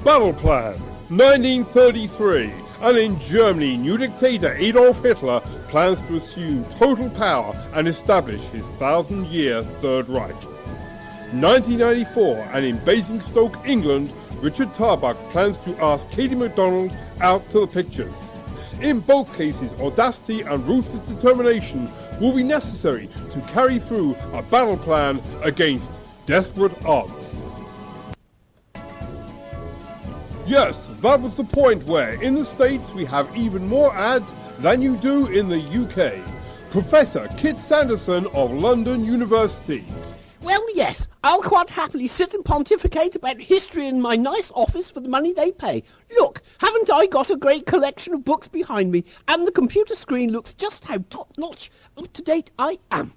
Battleplan, 1933, and in Germany, new dictator Adolf Hitler plans to assume total power and establish his 1,000-year Third Reich. 1994, and in Basingstoke, England, Richard Tarbuck plans to ask Katie MacDonald out to the pictures. In both cases, audacity and ruthless determination will be necessary to carry through a battle plan against desperate odds. Yes, that was the point where in the States we have even more ads than you do in the UK. Professor Kit Sanderson of London University. Well, yes, I'll quite happily sit and pontificate about history in my nice office for the money they pay. Look, haven't I got a great collection of books behind me, and the computer screen looks just how top-notch, up-to-date I am.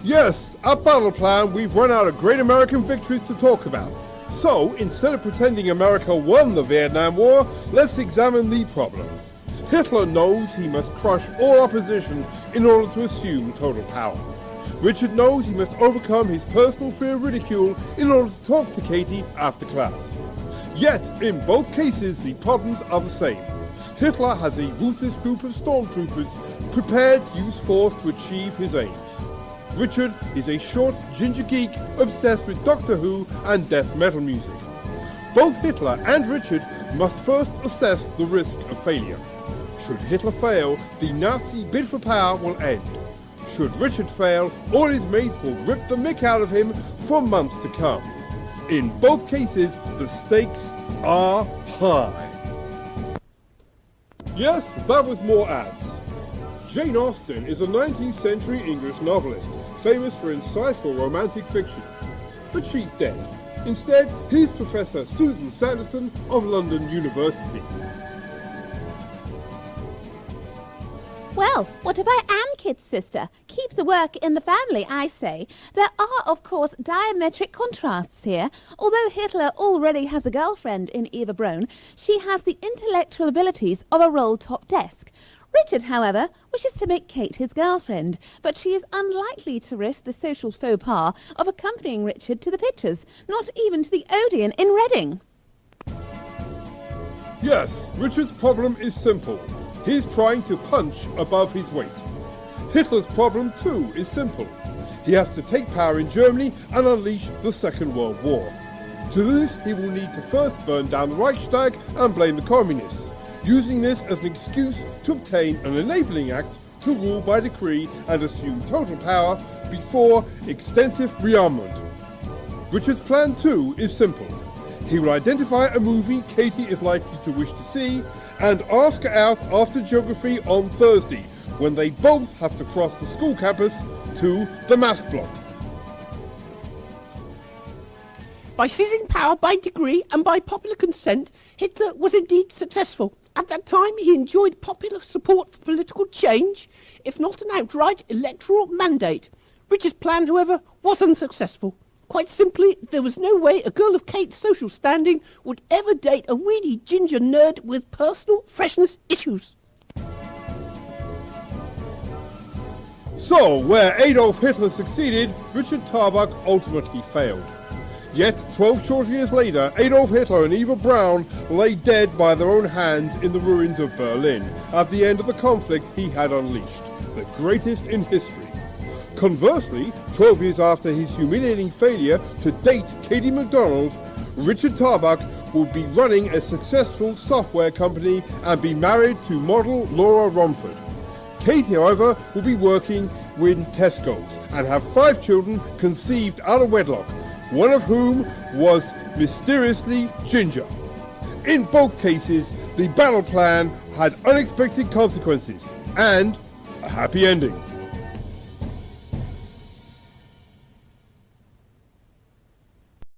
Yes, at Battleplan we've run out of great American victories to talk about. So, instead of pretending America won the Vietnam War, let's examine the problems. Hitler knows he must crush all opposition in order to assume total power. Richard knows he must overcome his personal fear of ridicule in order to talk to Katie after class. Yet, in both cases, the problems are the same. Hitler has a ruthless group of stormtroopers prepared to use force to achieve his aims. Richard is a short ginger geek obsessed with Doctor Who and death metal music. Both Hitler and Richard must first assess the risk of failure. Should Hitler fail, the Nazi bid for power will end. Should Richard fail, all his mates will rip the mick out of him for months to come. In both cases, the stakes are high. Yes, that was more ads. Jane Austen is a 19th century English novelist, famous for insightful romantic fiction. But she's dead. Instead, here's Professor Susan Sanderson of London University. Well, what if I am Kit's sister? Keep the work in the family, I say. There are, of course, diametric contrasts here. Although Hitler already has a girlfriend in Eva Braun, she has the intellectual abilities of a roll-top desk. Richard, however, wishes to make Kate his girlfriend, but she is unlikely to risk the social faux pas of accompanying Richard to the pictures, not even to the Odeon in Reading. Yes, Richard's problem is simple. He's trying to punch above his weight. Hitler's problem, too, is simple. He has to take power in Germany and unleash the Second World War. To do this, he will need to first burn down the Reichstag and blame the communists, using this as an excuse to obtain an enabling act to rule by decree and assume total power before extensive rearmament. Richard's plan, too, is simple. He will identify a movie Katie is likely to wish to see and ask her out after geography on Thursday, when they both have to cross the school campus to the maths block. By seizing power by decree and by popular consent, Hitler was indeed successful. At that time, he enjoyed popular support for political change, if not an outright electoral mandate. Richard's plan, however, was unsuccessful. Quite simply, there was no way a girl of Kate's social standing would ever date a weedy ginger nerd with personal freshness issues. So, where Adolf Hitler succeeded, Richard Tarbuck ultimately failed. Yet, 12 short years later, Adolf Hitler and Eva Braun lay dead by their own hands in the ruins of Berlin at the end of the conflict he had unleashed, the greatest in history. Conversely, 12 years after his humiliating failure to date Katie MacDonald, Richard Tarbuck will be running a successful software company and be married to model Laura Romford. Katie, however, will be working with Tesco's and have 5 children conceived out of wedlock, one of whom was mysteriously ginger. In both cases, the battle plan had unexpected consequences and a happy ending.